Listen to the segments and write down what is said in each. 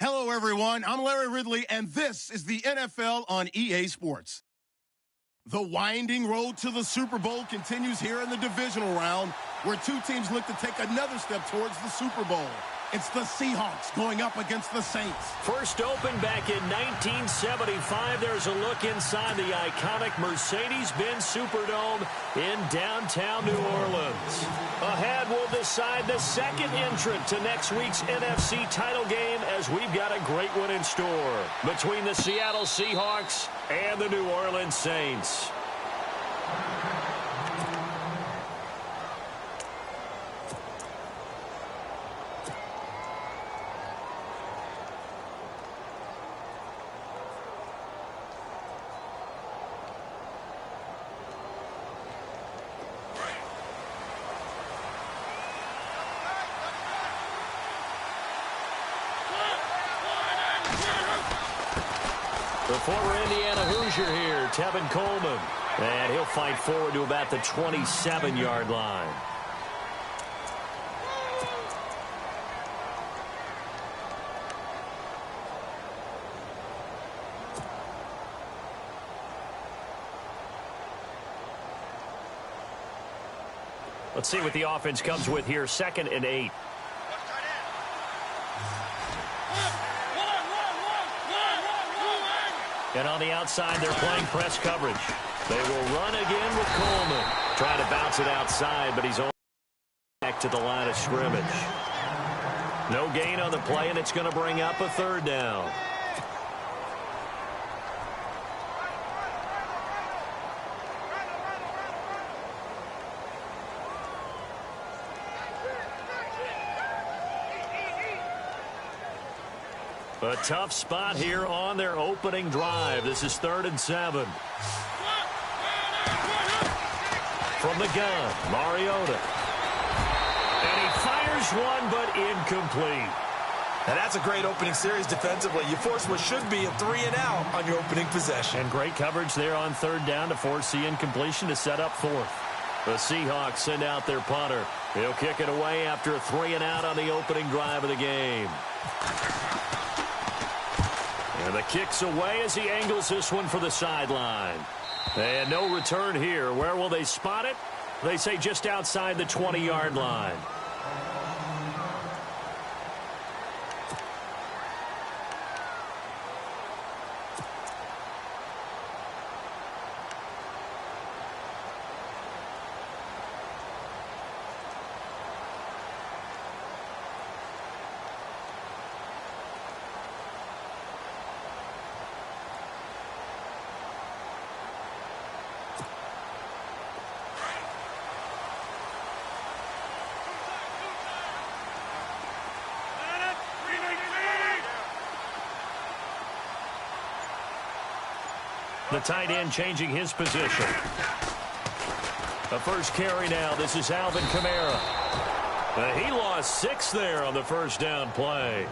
Hello, everyone. I'm Larry Ridley, and this is the NFL on EA Sports. The winding road to the Super Bowl continues here in the divisional round, where two teams look to take another step towards the Super Bowl. It's the Seahawks going up against the Saints. First opened back in 1975. There's a look inside the iconic Mercedes-Benz Superdome in downtown New Orleans. Ahead, we'll decide the second entrant to next week's NFC title game, as we've got a great one in store between the Seattle Seahawks and the New Orleans Saints. The former Indiana Hoosier here, Tevin Coleman. And he'll fight forward to about the 27-yard line. Let's see what the offense comes with here. 2nd and 8. And on the outside, they're playing press coverage. They will run again with Coleman. Trying to bounce it outside, but he's only back to the line of scrimmage. No gain on the play, and it's going to bring up a 3rd down. A tough spot here on their opening drive. This is 3rd and 7. From the gun, Mariota. And he fires one, but incomplete. And that's a great opening series defensively. You force what should be a 3-and-out on your opening possession. And great coverage there on 3rd down to force the incompletion to set up 4th. The Seahawks send out their punter. He'll kick it away after a 3-and-out on the opening drive of the game. And the kick's away as he angles this one for the sideline. And no return here. Where will they spot it? They say just outside the 20-yard line. The tight end changing his position. The first carry now. This is Alvin Kamara. He lost 6 there on the first down play.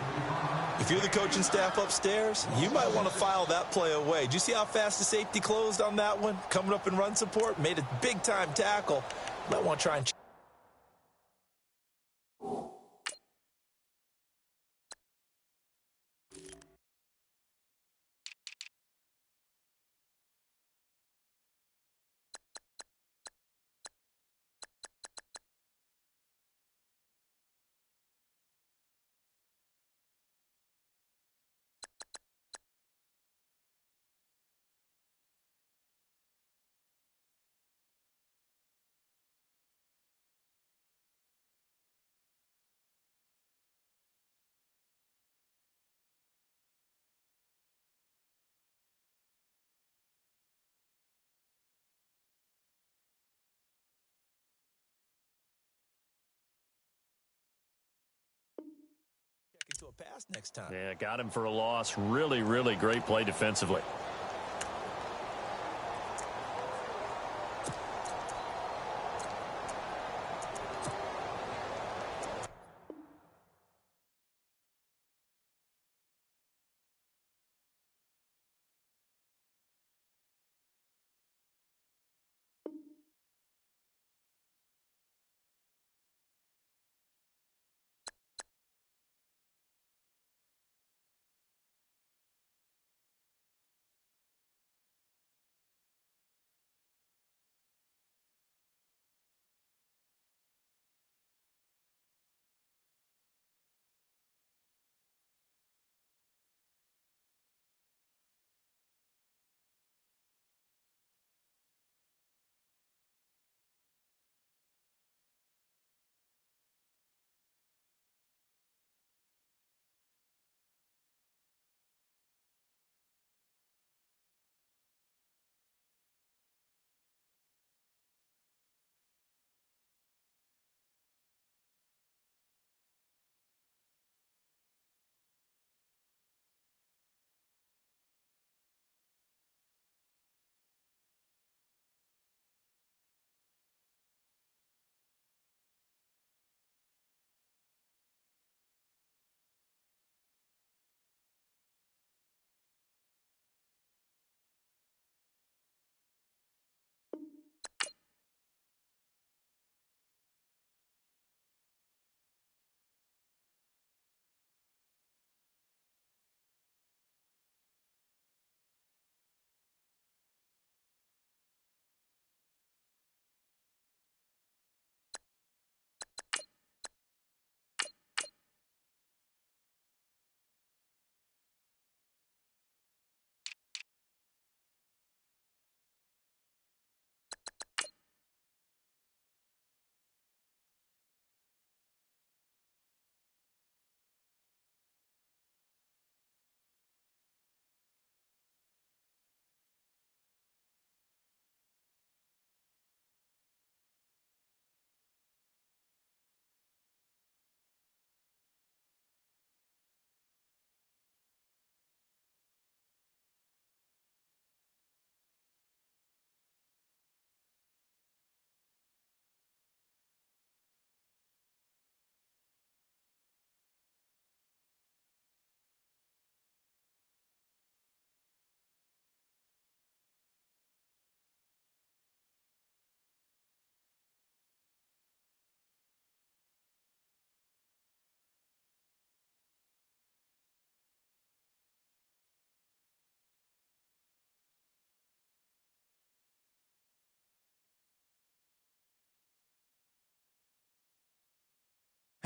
If you're the coaching staff upstairs, you might want to file that play away. Did you see how fast the safety closed on that one? Coming up in run support, made a big-time tackle. Might want to try and to a pass next time. Yeah, got him for a loss. Really, really great play defensively.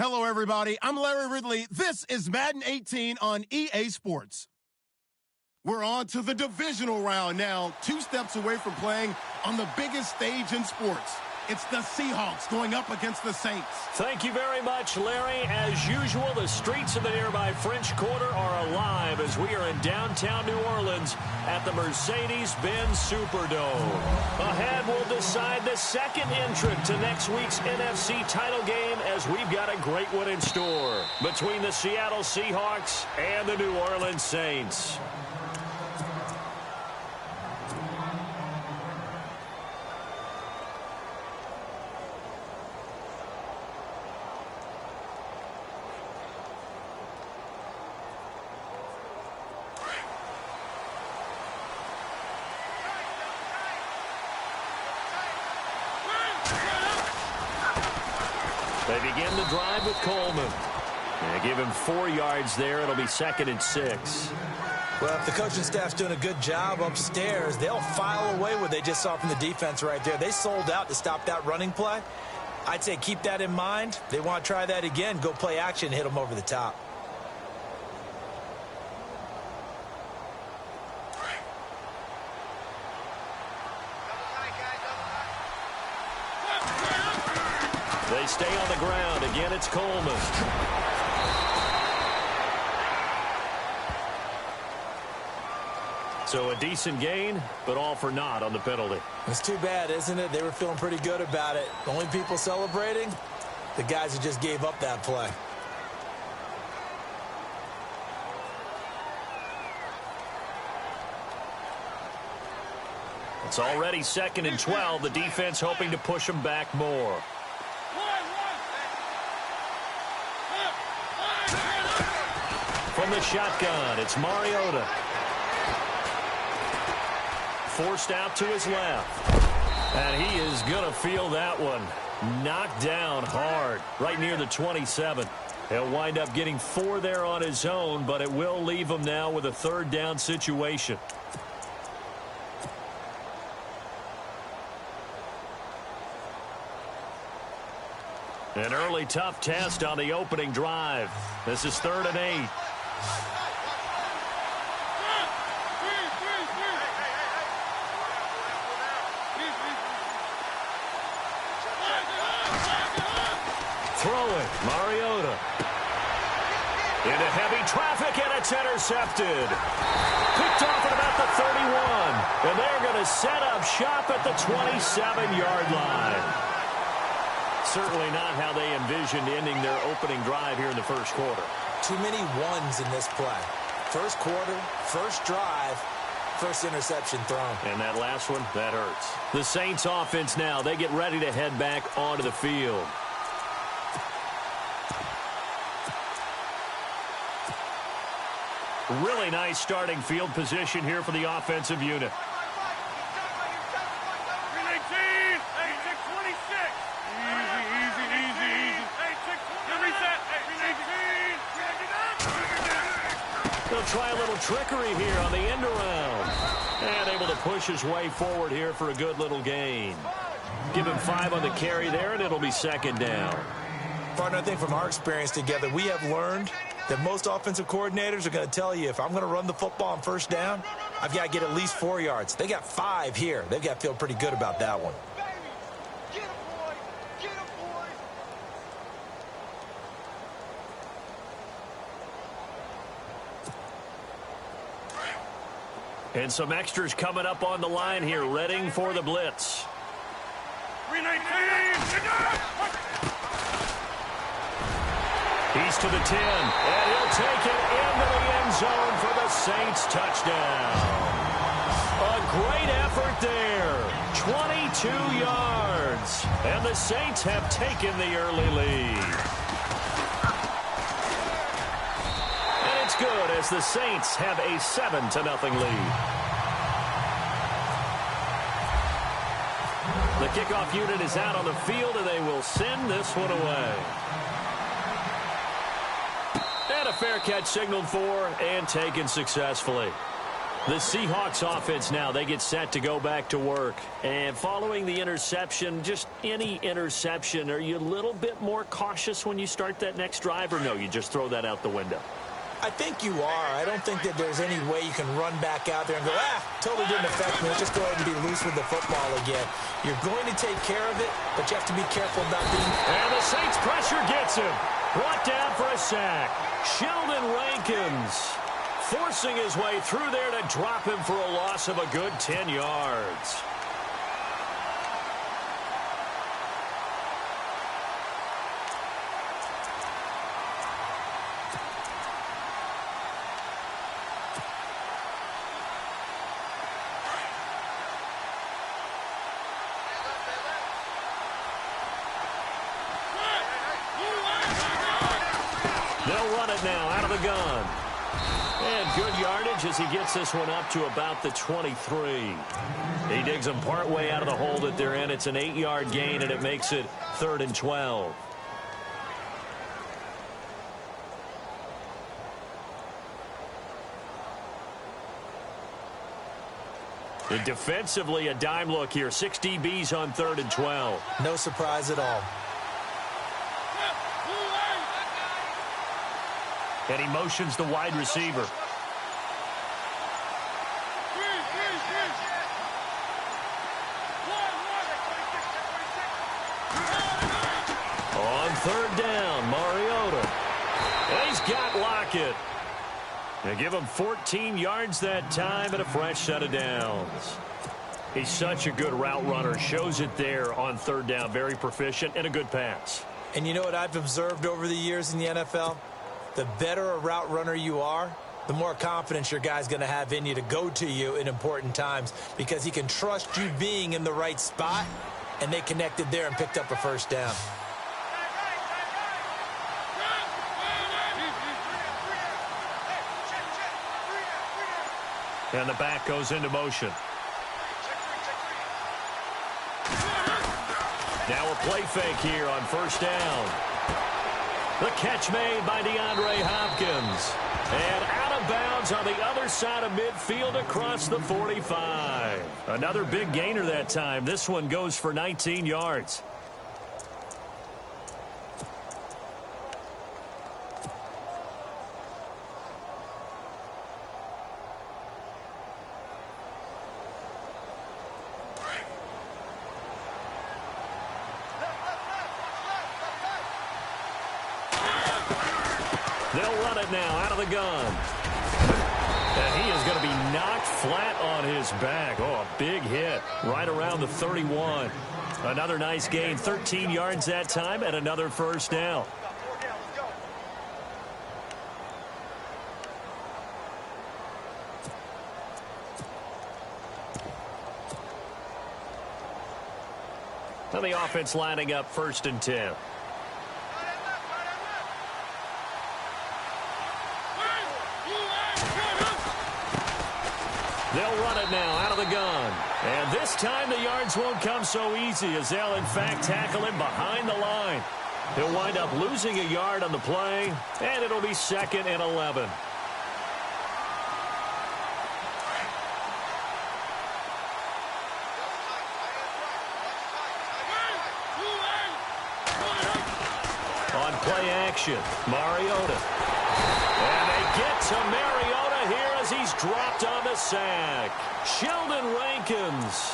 Hello, everybody. I'm Larry Ridley. This is Madden 18 on EA Sports. We're on to the divisional round now, 2 steps away from playing on the biggest stage in sports. It's the Seahawks going up against the Saints. Thank you very much, Larry. As usual, the streets of the nearby French Quarter are alive as we are in downtown New Orleans at the Mercedes-Benz Superdome. Ahead, we'll decide the second entrant to next week's NFC title game as we've got a great one in store between the Seattle Seahawks and the New Orleans Saints. They begin the drive with Coleman. They give him 4 yards there. It'll be 2nd and 6. Well, if the coaching staff's doing a good job upstairs, they'll file away what they just saw from the defense right there. They sold out to stop that running play. I'd say keep that in mind. They want to try that again. Go play action, hit them over the top. They stay on the ground. Again, it's Coleman. So a decent gain, but all for naught on the penalty. It's too bad, isn't it? They were feeling pretty good about it. The only people celebrating, the guys who just gave up that play. It's already 2nd and 12. The defense hoping to push them back more. From the shotgun, it's Mariota. Forced out to his left. And he is going to feel that one. Knocked down hard, right near the 27. He'll wind up getting 4 there on his own, but it will leave him now with a 3rd down situation. An early tough test on the opening drive. This is 3rd and 8. Throwing, Mariota. Into heavy traffic, and it's intercepted. Picked off at about the 31. And they're going to set up shop at the 27-yard line. Certainly not how they envisioned ending their opening drive here in the first quarter. Too many ones in this play. First quarter, first drive, first interception thrown. And that last one, that hurts. The Saints offense now, they get ready to head back onto the field. Really nice starting field position here for the offensive unit. They'll try a little trickery here on the end around. And able to push his way forward here for a good little gain. Give him 5 on the carry there, and it'll be 2nd down. Partner, I think from our experience together, we have learned that most offensive coordinators are going to tell you, if I'm going to run the football on 1st down, I've got to get at least 4 yards. They got 5 here. They've got to feel pretty good about that one. And some extras coming up on the line here, readying for the blitz. 319. He's to the 10, and he'll take it into the end zone for the Saints touchdown. A great effort there. 22 yards. And the Saints have taken the early lead. Good as the Saints have a 7-0 lead. The kickoff unit is out on the field, and they will send this one away. And a fair catch signaled for and taken successfully. The Seahawks offense now, they get set to go back to work. And following the interception, just any interception, are you a little bit more cautious when you start that next drive, or no, you just throw that out the window? I think you are. I don't think that there's any way you can run back out there and go, totally didn't affect me. Let's just go ahead and be loose with the football again. You're going to take care of it, but you have to be careful about being... And the Saints pressure gets him. Brought down for a sack. Sheldon Rankins forcing his way through there to drop him for a loss of a good 10 yards. They'll run it now out of the gun. And good yardage as he gets this one up to about the 23. He digs them partway out of the hole that they're in. It's an 8-yard gain, and it makes it 3rd and 12. And defensively, a dime look here. 6 DBs on 3rd and 12. No surprise at all. And he motions the wide receiver. On 3rd down, Mariota. And he's got Lockett. They give him 14 yards that time and a fresh set of downs. He's such a good route runner. Shows it there on 3rd down. Very proficient and a good pass. And you know what I've observed over the years in the NFL? The better a route runner you are, the more confidence your guy's going to have in you to go to you in important times, because he can trust you being in the right spot, and they connected there and picked up a 1st down. And the back goes into motion. Now a play fake here on 1st down. The catch made by DeAndre Hopkins. And out of bounds on the other side of midfield across the 45. Another big gainer that time. This one goes for 19 yards. They'll run it now out of the gun. And he is going to be knocked flat on his back. Oh, a big hit right around the 31. Another nice gain, 13 yards that time, and another 1st down. And the offense lining up 1st and 10. They'll run it now out of the gun. And this time the yards won't come so easy, as they'll in fact tackle him behind the line. He'll wind up losing a yard on the play, and it'll be 2nd and 11. On play action, Mariota. And they get to Mariota here as he's dropped on the sack. Sheldon Rankins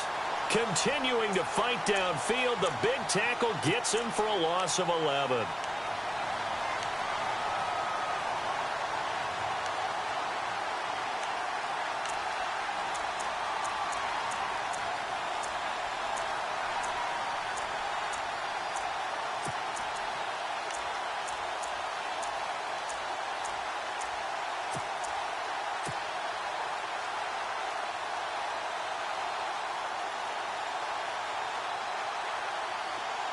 continuing to fight downfield. The big tackle gets him for a loss of 11.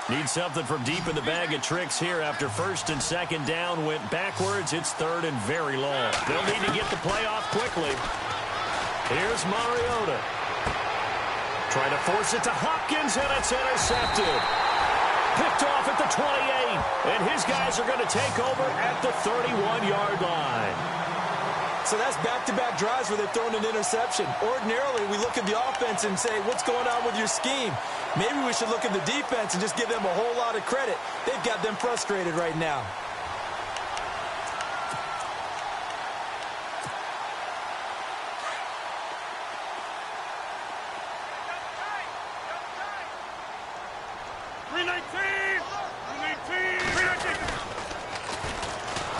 Need something from deep in the bag of tricks here after 1st and 2nd down went backwards. It's 3rd and very long. They'll need to get the play off quickly. Here's Mariota. Trying to force it to Hopkins, and it's intercepted. Picked off at the 28, and his guys are going to take over at the 31-yard line. So that's back-to-back drives where they've thrown an interception. Ordinarily, we look at the offense and say, what's going on with your scheme? Maybe we should look at the defense and just give them a whole lot of credit. They've got them frustrated right now.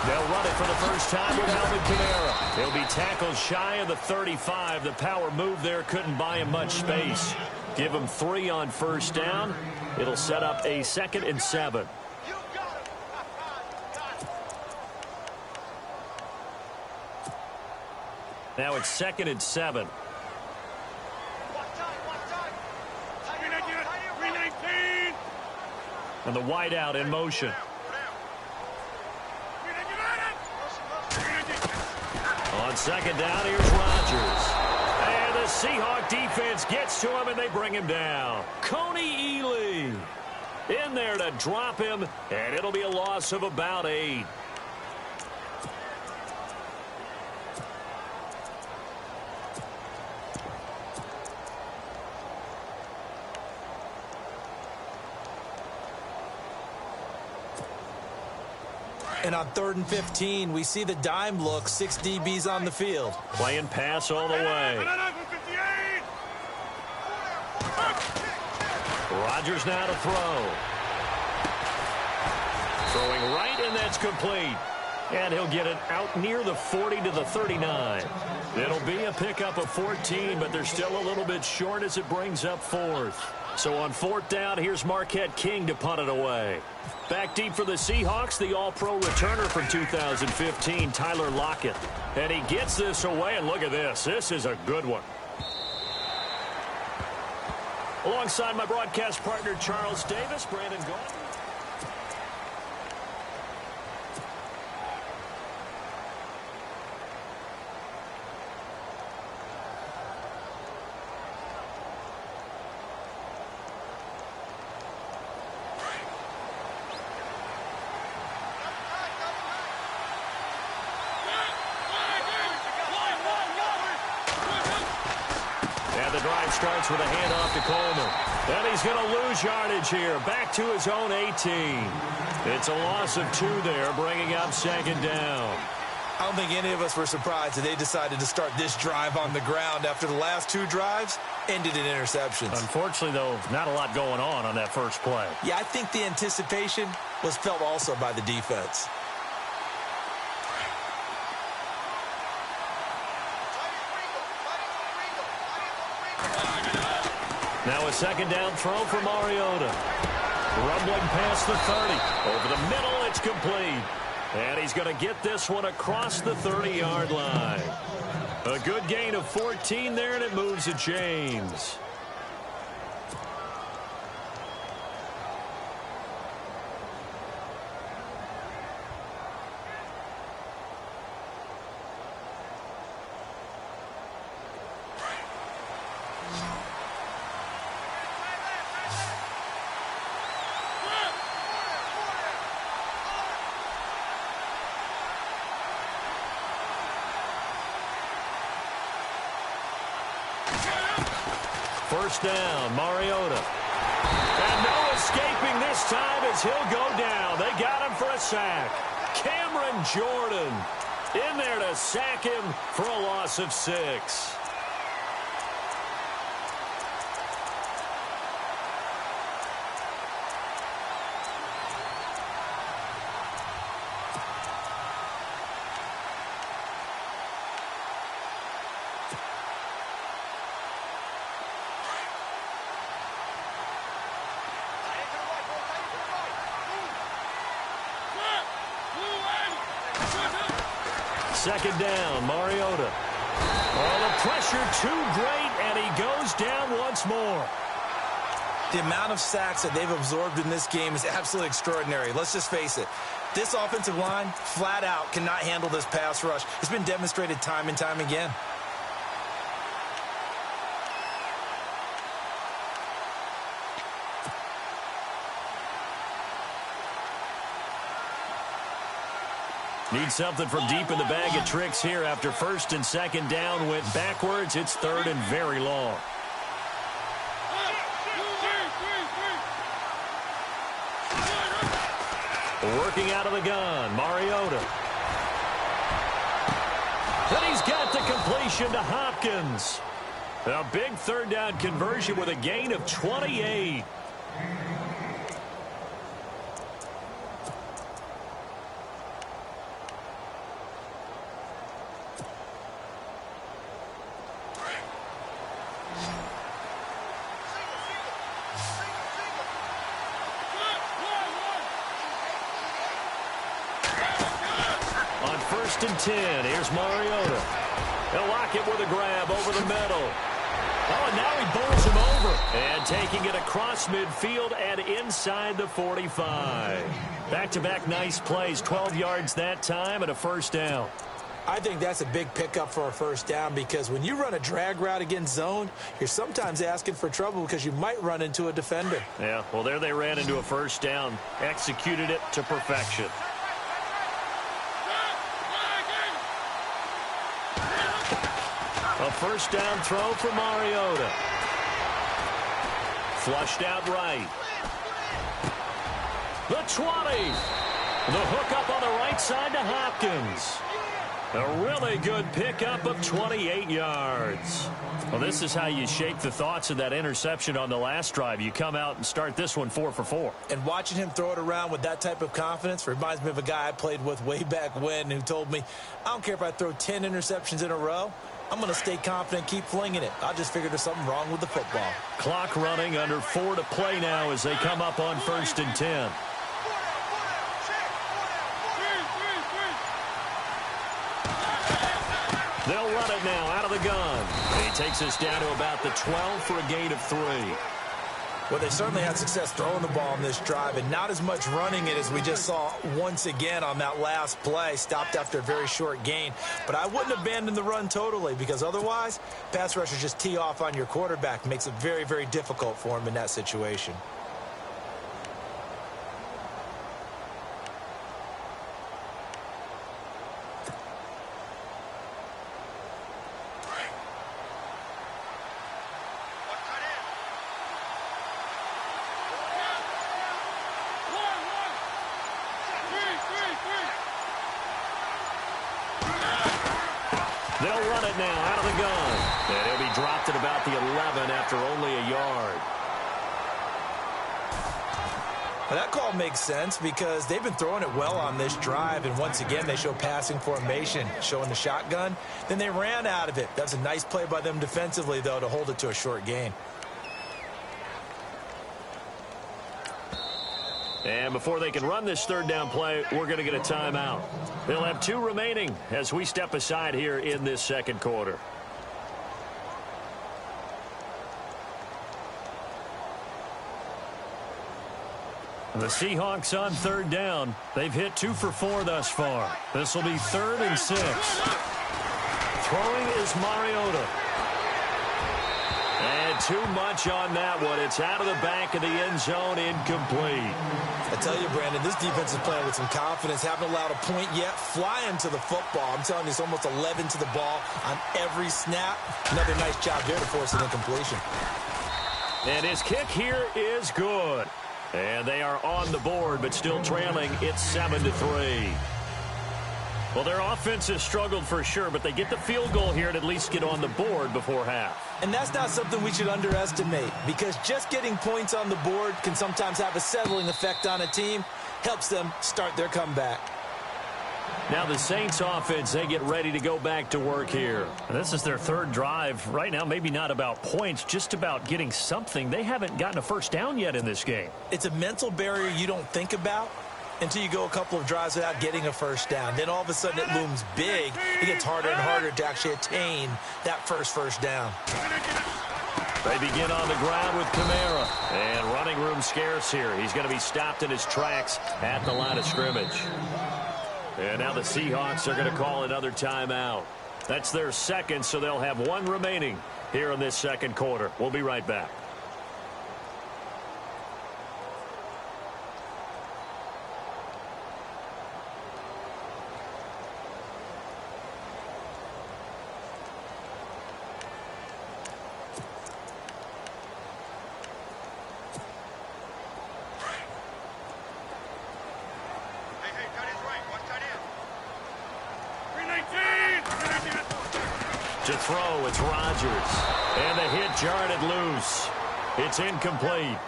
They'll run it for the first time with Alvin Kamara. He'll be tackled shy of the 35. The power move there couldn't buy him much space. Give him 3 on first down. It'll set up a 2nd and 7. Now it's 2nd and 7. And the wideout in motion. On 2nd down, here's Rodgers. And the Seahawk defense gets to him, and they bring him down. Coney Ely in there to drop him, and it'll be a loss of about 8. And on 3rd and 15, we see the dime look, 6 DBs on the field. Playing pass all the way. Rodgers now to throw. Throwing right, and that's complete. And he'll get it out near the 40 to the 39. It'll be a pickup of 14, but they're still a little bit short as it brings up 4th. So on 4th down, here's Marquette King to punt it away. Back deep for the Seahawks, the all-pro returner from 2015, Tyler Lockett. And he gets this away, and look at this. This is a good one. Alongside my broadcast partner, Charles Davis, Brandon Gault. Starts with a handoff to Coleman. And he's going to lose yardage here. Back to his own 18. It's a loss of 2 there, bringing up 2nd down. I don't think any of us were surprised that they decided to start this drive on the ground after the last 2 drives ended in interceptions. Unfortunately, though, not a lot going on that first play. Yeah, I think the anticipation was felt also by the defense. Now a 2nd down throw for Mariota. Rumbling past the 30. Over the middle, it's complete. And he's going to get this one across the 30-yard line. A good gain of 14 there, and it moves to James. First down, Mariota. And no escaping this time as he'll go down. They got him for a sack. Cameron Jordan in there to sack him for a loss of 6. Second down, Mariota. Oh, the pressure too great, and he goes down once more. The amount of sacks that they've absorbed in this game is absolutely extraordinary. Let's just face it. This offensive line, flat out, cannot handle this pass rush. It's been demonstrated time and time again. Need something from deep in the bag of tricks here after first and second down went backwards. It's third and very long. Working out of the gun, Mariota. And he's got the completion to Hopkins. A big third down conversion with a gain of 28. On first and 10, here's Mariota. They'll lock it with a grab over the middle. Oh, and now he bowls him over. And taking it across midfield and inside the 45. Back-to-back nice plays, 12 yards that time and a first down. I think that's a big pickup for a first down because when you run a drag route against zone, you're sometimes asking for trouble because you might run into a defender. Yeah, well, there they ran into a first down. Executed it to perfection. A first down throw for Mariota. Flushed out right. The 20. The hook up on the right side to Hopkins. A really good pickup of 28 yards. Well, this is how you shape the thoughts of that interception on the last drive. You come out and start this one 4 for 4. And watching him throw it around with that type of confidence reminds me of a guy I played with way back when who told me, I don't care if I throw 10 interceptions in a row. I'm going to stay confident, keep flinging it. I just figured there's something wrong with the football. Clock running, under 4 to play now as they come up on first and 10. They'll run it now out of the gun. He takes us down to about the 12 for a gain of 3. Well, they certainly had success throwing the ball on this drive, and not as much running it as we just saw once again on that last play. Stopped after a very short gain. But I wouldn't abandon the run totally because otherwise, pass rushers just tee off on your quarterback. Makes it very, very difficult for him in that situation. They'll run it now out of the gun. And he'll be dropped at about the 11 after only a yard. Well, that call makes sense because they've been throwing it well on this drive, and once again they show passing formation, showing the shotgun. Then they ran out of it. That's a nice play by them defensively, though, to hold it to a short gain. And before they can run this third down play, we're going to get a timeout. They'll have 2 remaining as we step aside here in this second quarter. The Seahawks on third down. They've hit 2 for 4 thus far. This will be 3rd and 6. Throwing is Mariota. And too much on that one. It's out of the back of the end zone, incomplete. I tell you, Brandon, this defense is playing with some confidence. Haven't allowed a point yet. Flying to the football. I'm telling you, it's almost 11 to the ball on every snap. Another nice job there to force an incompletion. And his kick here is good. And they are on the board, but still trailing. It's 7-3. Well, their offense has struggled for sure, but they get the field goal here and at least get on the board before half. And that's not something we should underestimate because just getting points on the board can sometimes have a settling effect on a team. Helps them start their comeback. Now the Saints offense, they get ready to go back to work here. And this is their 3rd drive. Right now, maybe not about points, just about getting something. They haven't gotten a first down yet in this game. It's a mental barrier you don't think about until you go a couple of drives without getting a first down. Then all of a sudden it looms big. It gets harder and harder to actually attain that first down. They begin on the ground with Kamara. And running room scarce here. He's going to be stopped in his tracks at the line of scrimmage. And now the Seahawks are going to call another timeout. That's their 2nd, so they'll have 1 remaining here in this second quarter. We'll be right back. To throw, it's Rodgers. And the hit jarred it loose. It's incomplete.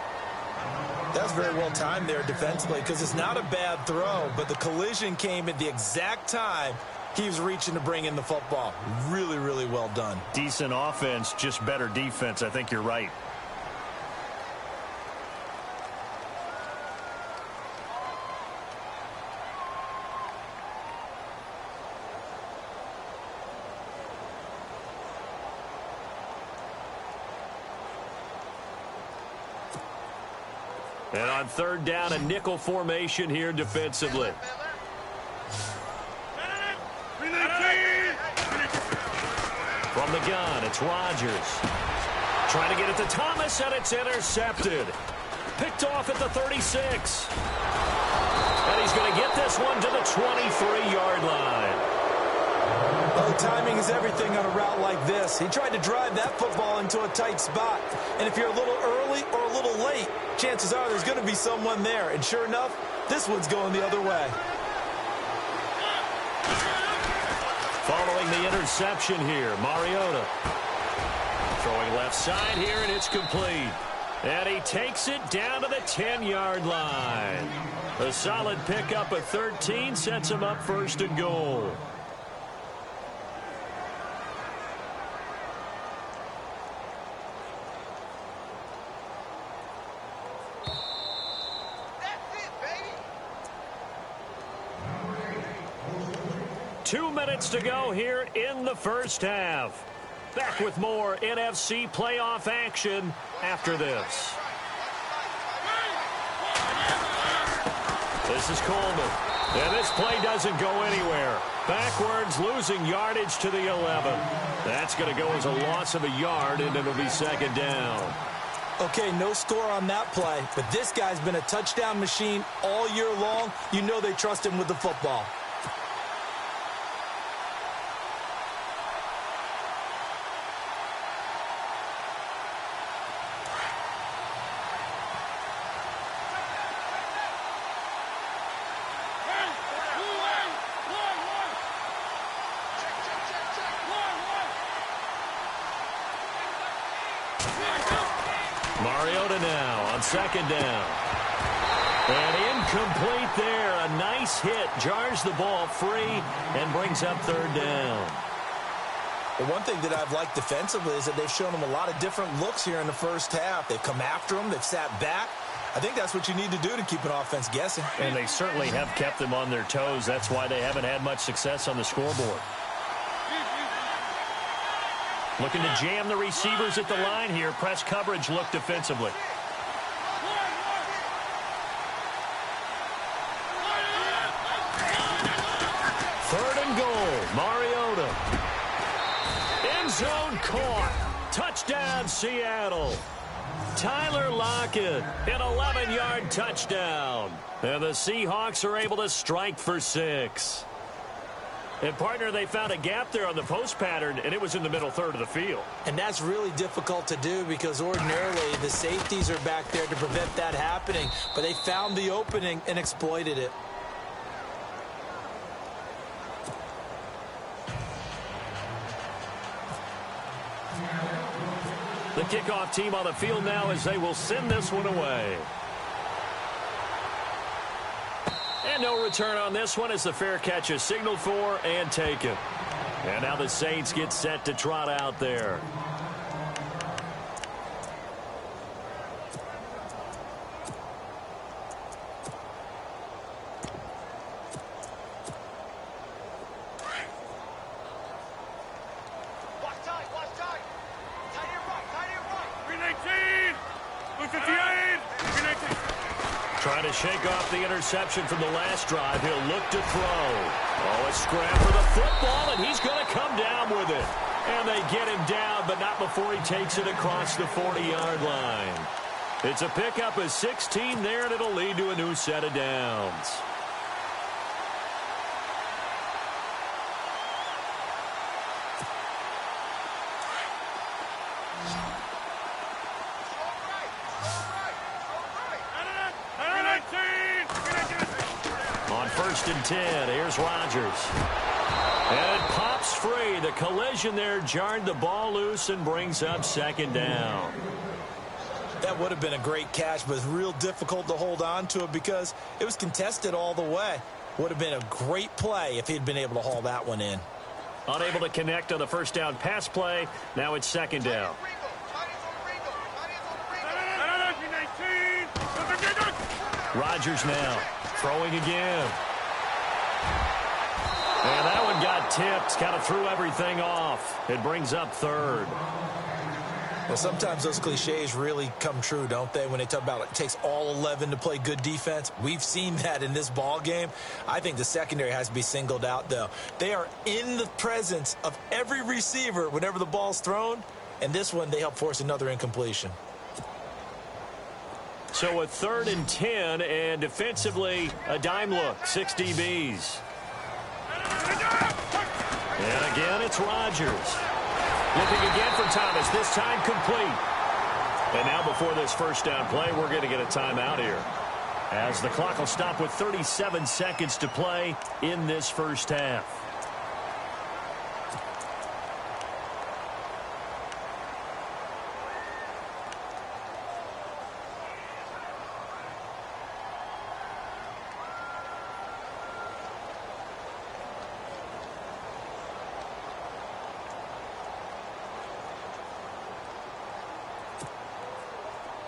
That's very well timed there defensively because it's not a bad throw, but the collision came at the exact time he was reaching to bring in the football. Really, really well done. Decent offense, just better defense. I think you're right. And on third down, a nickel formation here defensively. From the gun, it's Rodgers. Trying to get it to Thomas, and it's intercepted. Picked off at the 36. And he's going to get this one to the 23-yard line. Well, timing is everything on a route like this. He tried to drive that football into a tight spot. And if you're a little early or a little late, chances are there's going to be someone there. And sure enough, this one's going the other way. Following the interception here, Mariota. Throwing left side here, and it's complete. And he takes it down to the 10-yard line. A solid pickup of 13 sets him up first and goal. Two minutes to go here in the first half. Back with more NFC playoff action after this. This is Coleman. And this play doesn't go anywhere. Backwards, losing yardage to the 11. That's going to go as a loss of a yard, and it'll be second down. Okay, no score on that play, but this guy's been a touchdown machine all year long. You know they trust him with the football. Mariota now on second down. And incomplete there. A nice hit. Jars the ball free and brings up third down. Well, one thing that I've liked defensively is that they've shown him a lot of different looks here in the first half. They've come after him. They've sat back. I think that's what you need to do to keep an offense guessing. And they certainly have kept them on their toes. That's why they haven't had much success on the scoreboard. Looking to jam the receivers at the line here. Press coverage look defensively. Third and goal. Mariota. End zone caught. Touchdown, Seattle. Tyler Lockett, an 11-yard touchdown. And the Seahawks are able to strike for 6. And, partner, they found a gap there on the post pattern, and it was in the middle third of the field. And that's really difficult to do because ordinarily the safeties are back there to prevent that happening. But they found the opening and exploited it. The kickoff team on the field now as they will send this one away. And no return on this one as the fair catch is signaled for and taken. And now the Saints get set to trot out there. Trying to shake off the interception from the last drive. He'll look to throw. Oh, a scrap for the football, and he's going to come down with it. And they get him down, but not before he takes it across the 40-yard line. It's a pickup of 16 there, and it'll lead to a new set of downs. On 1st and 10, here's Rodgers. And it pops free. The collision there jarred the ball loose and brings up second down. That would have been a great catch, but it's real difficult to hold on to it because it was contested all the way. Would have been a great play if he'd been able to haul that one in. Unable to connect on the first down pass play. Now it's second down. Rodgers now throwing again. And that one got tipped, kind of threw everything off. It brings up third. Well, sometimes those cliches really come true, don't they, when they talk about it takes all 11 to play good defense. We've seen that in this ball game. I think the secondary has to be singled out, though. They are in the presence of every receiver whenever the ball's thrown, and this one they help force another incompletion. So a 3rd and 10, and defensively a dime look, 6 DBs. And again, it's Rodgers. Looking again for Thomas, this time complete. And now before this first down play, we're going to get a timeout here, as the clock will stop with 37 seconds to play in this first half.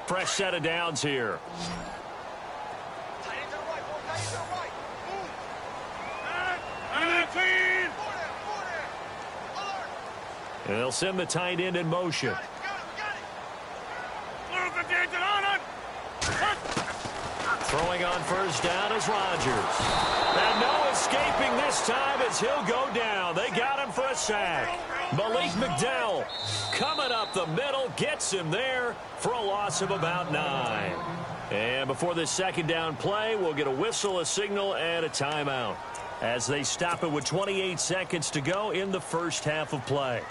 Fresh set of downs here. And they'll send the tight end in motion. Throwing on first down is Rodgers. And no escaping this time as he'll go down. They got him for a sack. Malik McDowell coming up the middle, gets him there for a loss of about 9. And before this second down play, we'll get a whistle, a signal, and a timeout, as they stop it with 28 seconds to go in the first half of play.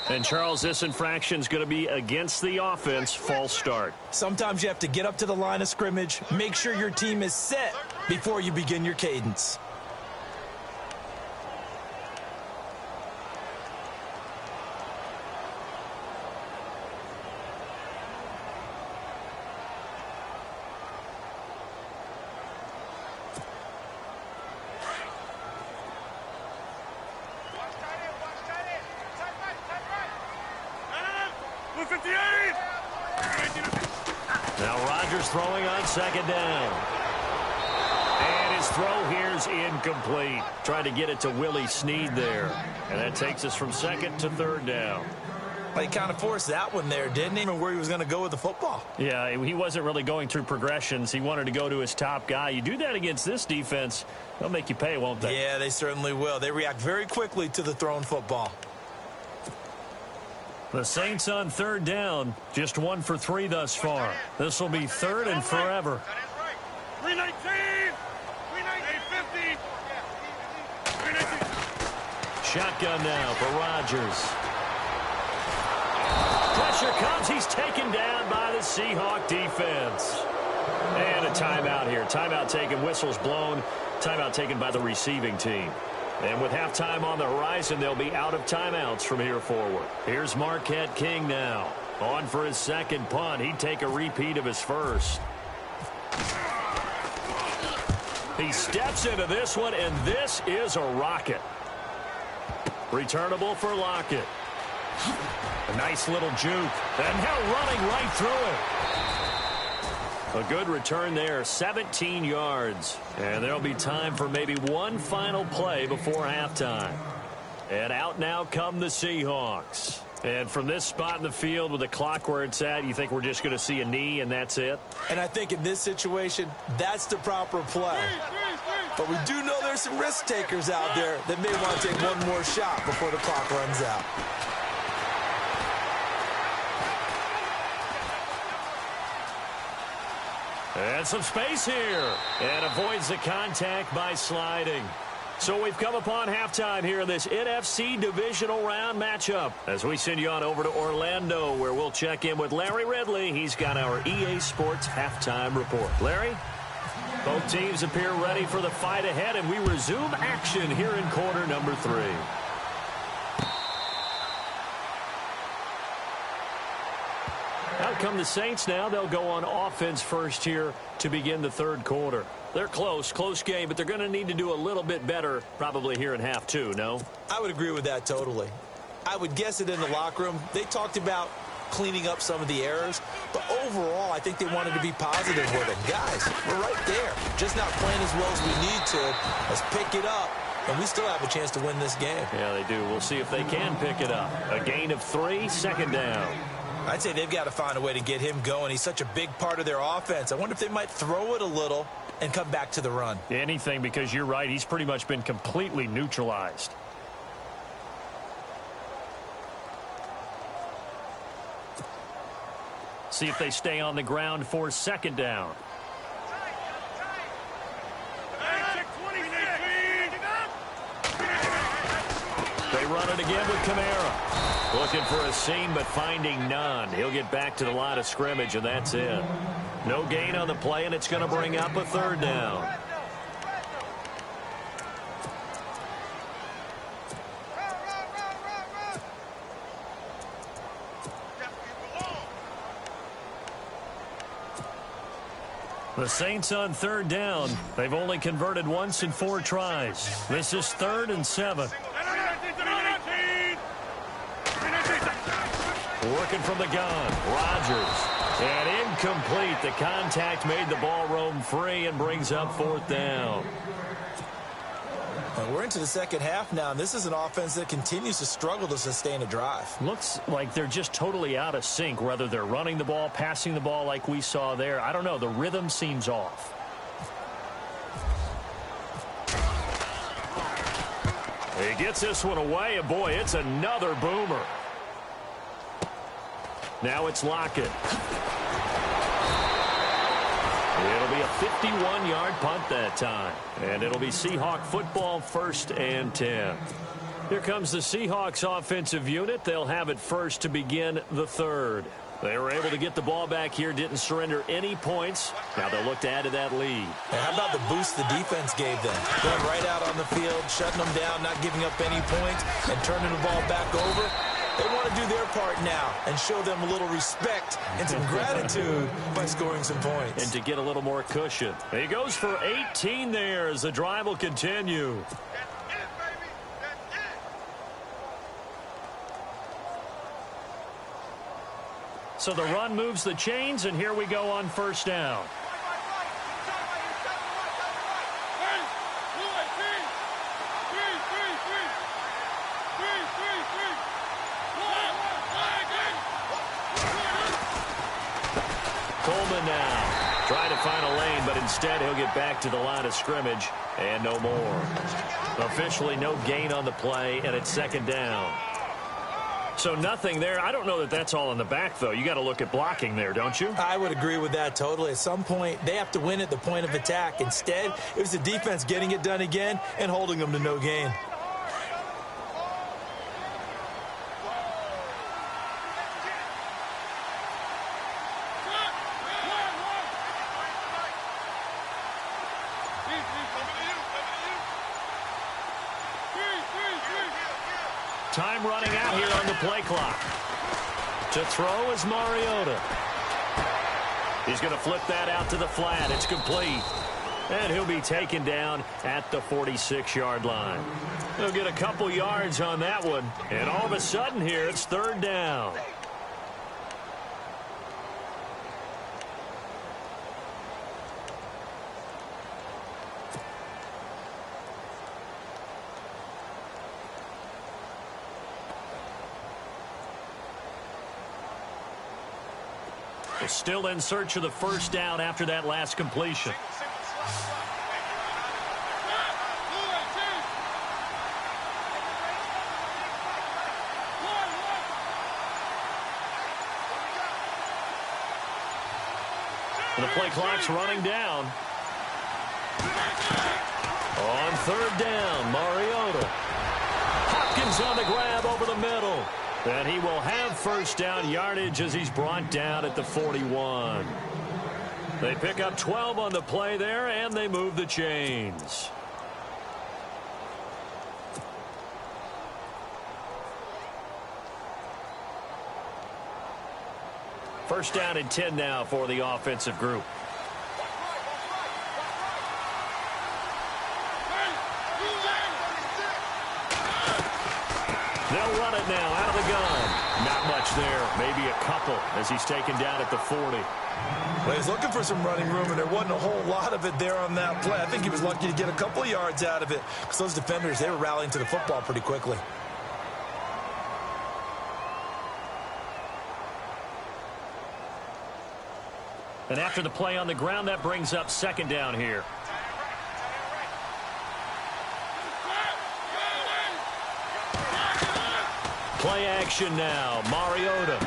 And, Charles, this infraction is going to be against the offense. False start. Sometimes you have to get up to the line of scrimmage, make sure your team is set before you begin your cadence. Now Rodgers throwing on second down. And his throw here is incomplete. Trying to get it to Willie Snead there. And that takes us from second to third down. Well, he kind of forced that one there, didn't he? Even where he was going to go with the football. Yeah, he wasn't really going through progressions. He wanted to go to his top guy. You do that against this defense, they'll make you pay, won't they? Yeah, they certainly will. They react very quickly to the thrown football. The Saints on third down, just 1 for 3 thus far. This will be third and forever. 319! 319! Shotgun now for Rodgers. Pressure comes. He's taken down by the Seahawk defense. And a timeout here. Timeout taken, whistles blown. Timeout taken by the receiving team. And with halftime on the horizon, they'll be out of timeouts from here forward. Here's Marquette King now. On for his second punt. He'd take a repeat of his first. He steps into this one, and this is a rocket. Returnable for Lockett. A nice little juke. And now running right through it. A good return there, 17 yards. And there'll be time for maybe one final play before halftime. And out now come the Seahawks. And from this spot in the field with the clock where it's at, you think we're just going to see a knee and that's it? And I think in this situation, that's the proper play. But we do know there's are some risk takers out there that may want to take one more shot before the clock runs out. And some space here. And avoids the contact by sliding. So we've come upon halftime here in this NFC divisional round matchup. As we send you on over to Orlando, where we'll check in with Larry Ridley. He's got our EA Sports halftime report. Larry? Both teams appear ready for the fight ahead, and we resume action here in quarter number 3. Out come the Saints now. They'll go on offense first here to begin the third quarter. They're close game, but they're going to need to do a little bit better probably here in half 2, no? I would agree with that totally. I would guess it in the locker room. They talked about cleaning up some of the errors, but overall, I think they wanted to be positive with it. Guys, we're right there. Just not playing as well as we need to. Let's pick it up, and we still have a chance to win this game. Yeah, they do. We'll see if they can pick it up. A gain of 3, second down. I'd say they've got to find a way to get him going. He's such a big part of their offense. I wonder if they might throw it a little and come back to the run. Anything, because you're right. He's pretty much been completely neutralized. See if they stay on the ground for second down. They run it again with Kamara. Looking for a seam, but finding none. He'll get back to the line of scrimmage, and that's it. No gain on the play, and it's going to bring up a third down. The Saints on third down. They've only converted once in 4 tries. This is 3rd and 7. Working from the gun, Rodgers. And incomplete. The contact made the ball roam free and brings up 4th down. And we're into the second half now, and this is an offense that continues to struggle to sustain a drive. Looks like they're just totally out of sync, whether they're running the ball, passing the ball like we saw there. I don't know. The rhythm seems off. He gets this one away, and boy, it's another boomer. Now it's Lockett. It'll be a 51-yard punt that time. And it'll be Seahawk football, 1st and 10. Here comes the Seahawks offensive unit. They'll have it first to begin the third. They were able to get the ball back here, didn't surrender any points. Now they'll look to add to that lead. And how about the boost the defense gave them? Going right out on the field, shutting them down, not giving up any points, and turning the ball back over. They want to do their part now and show them a little respect and some gratitude by scoring some points. And to get a little more cushion. He goes for 18 there as the drive will continue. So the run moves the chains, and here we go on 1st down. Coleman now trying to find a lane, but instead he'll get back to the line of scrimmage and no more. Officially no gain on the play, and it's 2nd down. So nothing there. I don't know that that's all in the back, though. You got to look at blocking there, don't you? I would agree with that totally. At some point, they have to win at the point of attack. Instead, it was the defense getting it done again and holding them to no gain. Time running out here on the play clock. To throw is Mariota. He's going to flip that out to the flat. It's complete. And he'll be taken down at the 46-yard line. He'll get a couple yards on that one. And all of a sudden here, it's 3rd down. Still in search of the 1st down after that last completion. And the play clock's running down. On third down, Mariota. Hopkins on the grab over the middle. And he will have first down yardage as he's brought down at the 41. They pick up 12 on the play there, and they move the chains. First down and 10 now for the offensive group. They'll run it now out of the gun. Not much there. Maybe a couple as he's taken down at the 40. Well, he's looking for some running room, and there wasn't a whole lot of it there on that play. I think he was lucky to get a couple of yards out of it because those defenders, they were rallying to the football pretty quickly. And after the play on the ground, that brings up second down here. Play action now. Mariota.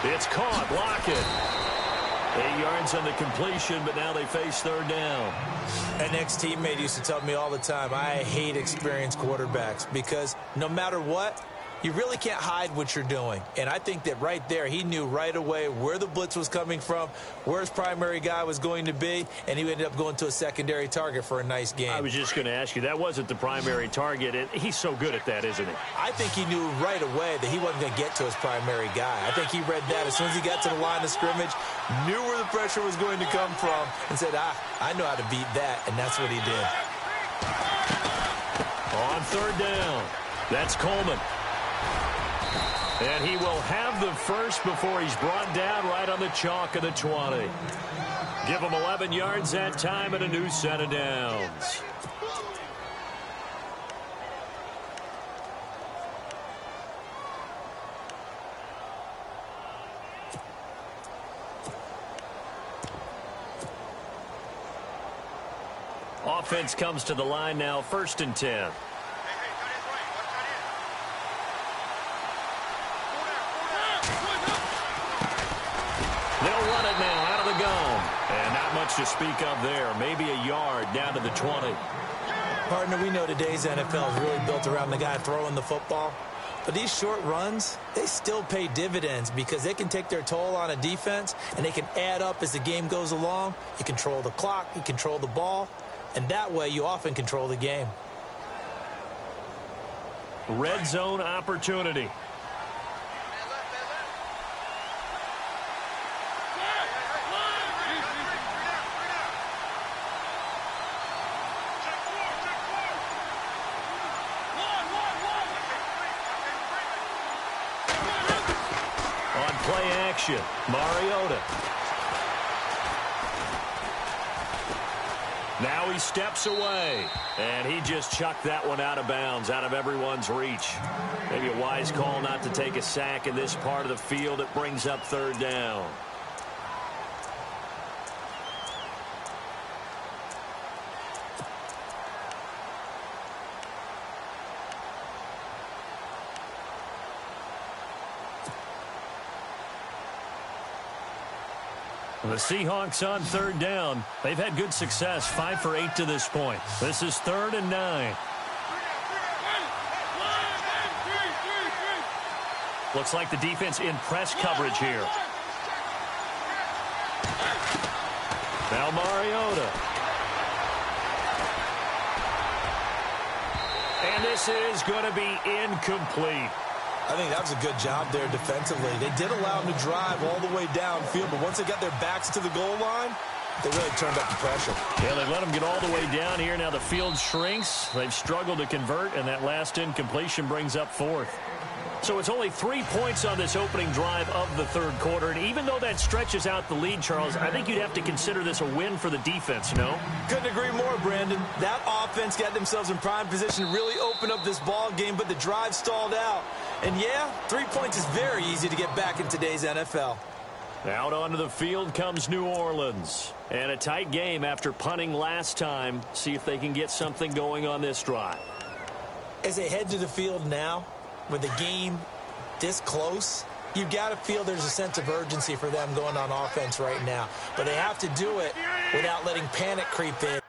It's caught. Lockett. 8 yards on the completion, but now they face third down. An ex-teammate used to tell me all the time, I hate experienced quarterbacks because no matter what, you really can't hide what you're doing. And I think that right there, he knew right away where the blitz was coming from, where his primary guy was going to be, and he ended up going to a secondary target for a nice game. I was just going to ask you, that wasn't the primary target. He's so good at that, isn't he? I think he knew right away that he wasn't going to get to his primary guy. I think he read that as soon as he got to the line of scrimmage, knew where the pressure was going to come from, and said, I know how to beat that, and that's what he did. On third down, that's Coleman. And he will have the first before he's brought down right on the chalk of the 20. Give him 11 yards that time and a new set of downs. Offense comes to the line now, 1st and 10. They'll run it now out of the gun. And not much to speak of there. Maybe a yard down to the 20. Partner, we know today's NFL is really built around the guy throwing the football. But these short runs, they still pay dividends because they can take their toll on a defense and they can add up as the game goes along. You control the clock, you control the ball, and that way you often control the game. Red zone opportunity. Play action. Mariota. Now he steps away. And he just chucked that one out of bounds, out of everyone's reach. Maybe a wise call not to take a sack in this part of the field. It brings up third down. The Seahawks on third down. They've had good success, 5 for 8 to this point. This is 3rd and 9. Looks like the defense in press coverage here. Now Mariota. And this is going to be incomplete. I think that was a good job there defensively. They did allow them to drive all the way downfield, but once they got their backs to the goal line, they really turned up the pressure. Yeah, they let them get all the way down here. Now the field shrinks. They've struggled to convert, and that last incompletion brings up 4th. So it's only 3 points on this opening drive of the third quarter. And even though that stretches out the lead, Charles, I think you'd have to consider this a win for the defense, no? Couldn't agree more, Brandon. That offense got themselves in prime position to really open up this ball game, but the drive stalled out. And, yeah, 3 points is very easy to get back in today's NFL. Out onto the field comes New Orleans. And a tight game after punting last time. See if they can get something going on this drive. As they head to the field now, with the game this close, You've got to feel there's a sense of urgency for them going on offense right now. But they have to do it without letting panic creep in.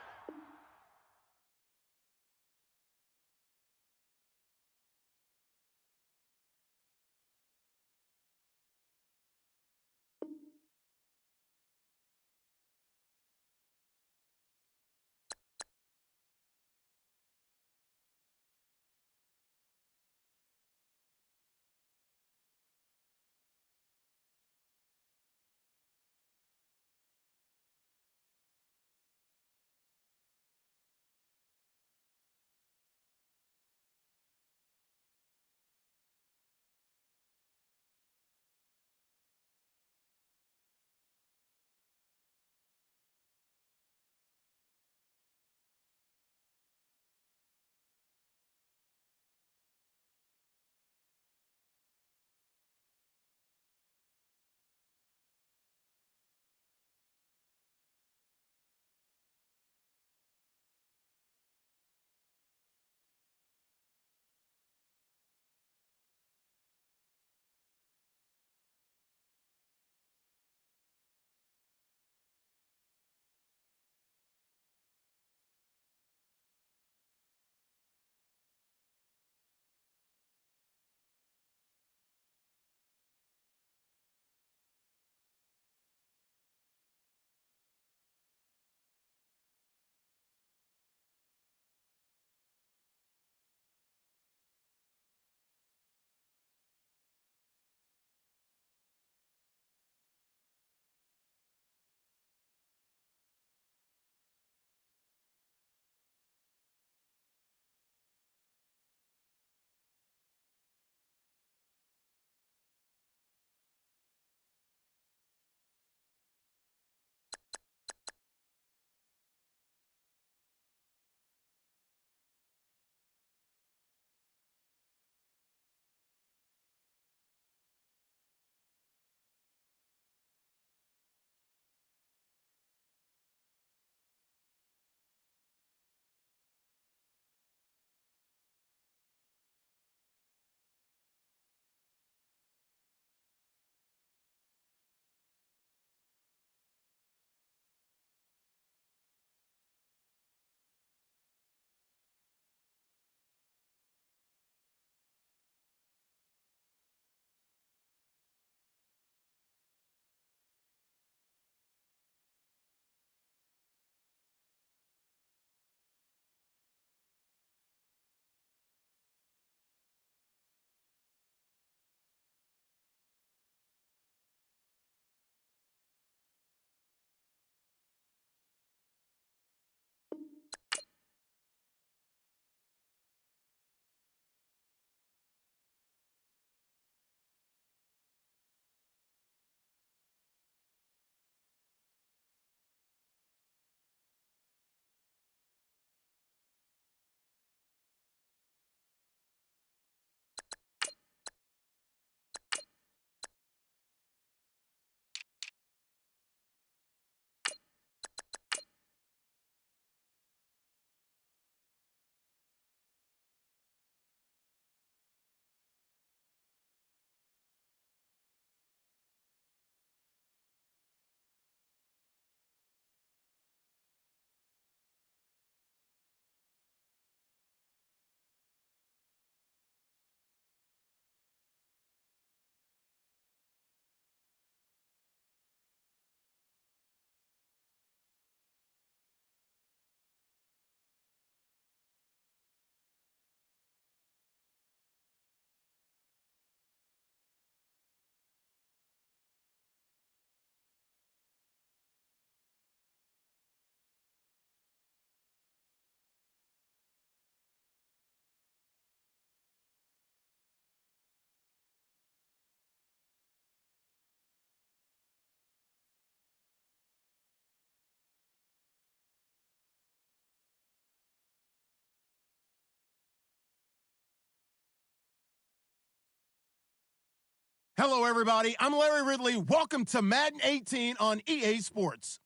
Hello, everybody. I'm Larry Ridley. Welcome to Madden 18 on EA Sports.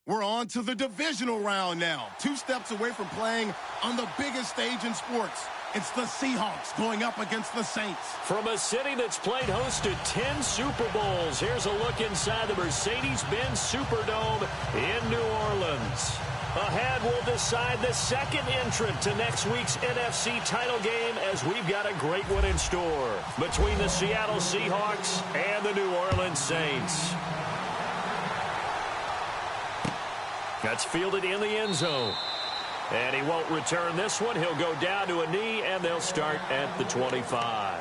We're on to the divisional round now, 2 steps away from playing on the biggest stage in sports. It's the Seahawks going up against the Saints. From a city that's played host to 10 Super Bowls, here's a look inside the Mercedes-Benz Superdome in New Orleans. Ahead, we'll decide the second entrant to next week's NFC title game as we've got a great one in store between the Seattle Seahawks and the New Orleans Saints. That's fielded in the end zone. And he won't return this one. He'll go down to a knee, and they'll start at the 25.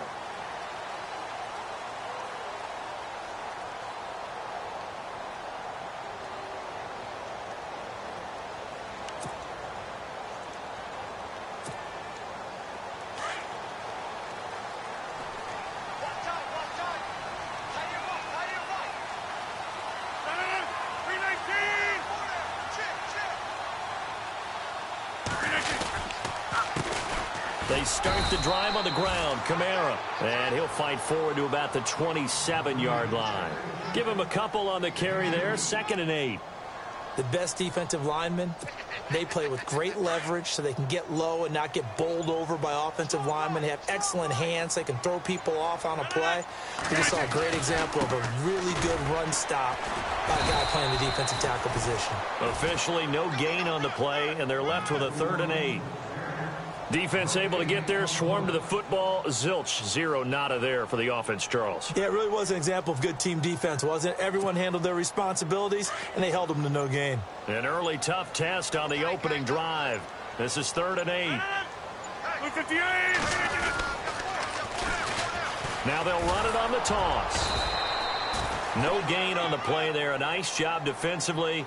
They start the drive on the ground. Kamara. And he'll fight forward to about the 27-yard line. Give him a couple on the carry there. 2nd and 8. The best defensive linemen, they play with great leverage so they can get low and not get bowled over by offensive linemen. They have excellent hands. They can throw people off on a play. We just saw a great example of a really good run stop by a guy playing the defensive tackle position. Officially no gain on the play, and they're left with a 3rd and 8. Defense able to get there, swarm to the football. Zilch, 0 nada there for the offense, Charles. Yeah, it really was an example of good team defense, wasn't it? Everyone handled their responsibilities, and they held them to no gain. An early tough test on the opening drive. This is 3rd and 8. Now they'll run it on the toss. No gain on the play there. A nice job defensively,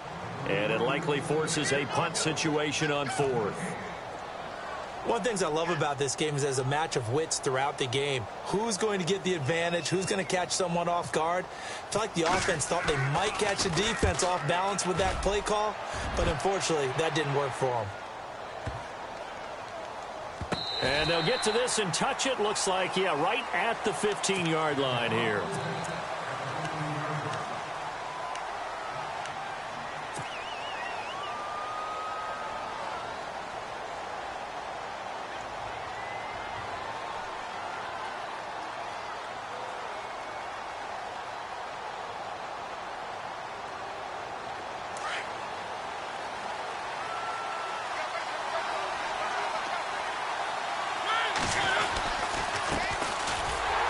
and it likely forces a punt situation on 4th. One of the things I love about this game is there's a match of wits throughout the game. Who's going to get the advantage? Who's going to catch someone off guard? I feel like the offense thought they might catch the defense off balance with that play call, but unfortunately, that didn't work for them. And they'll get to this and touch it. Looks like, yeah, right at the 15-yard line here.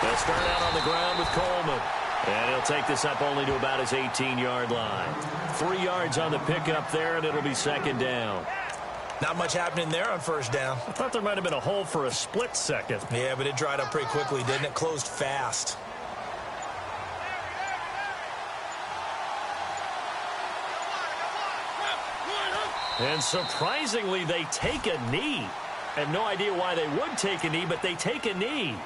They'll start out on the ground with Coleman. And he'll take this up only to about his 18-yard line. 3 yards on the pickup there, and it'll be 2nd down. Not much happening there on 1st down. I thought there might have been a hole for a split second. Yeah, but it dried up pretty quickly, didn't it? Closed fast. And surprisingly, they take a knee. I have no idea why they would take a knee, but they take a knee.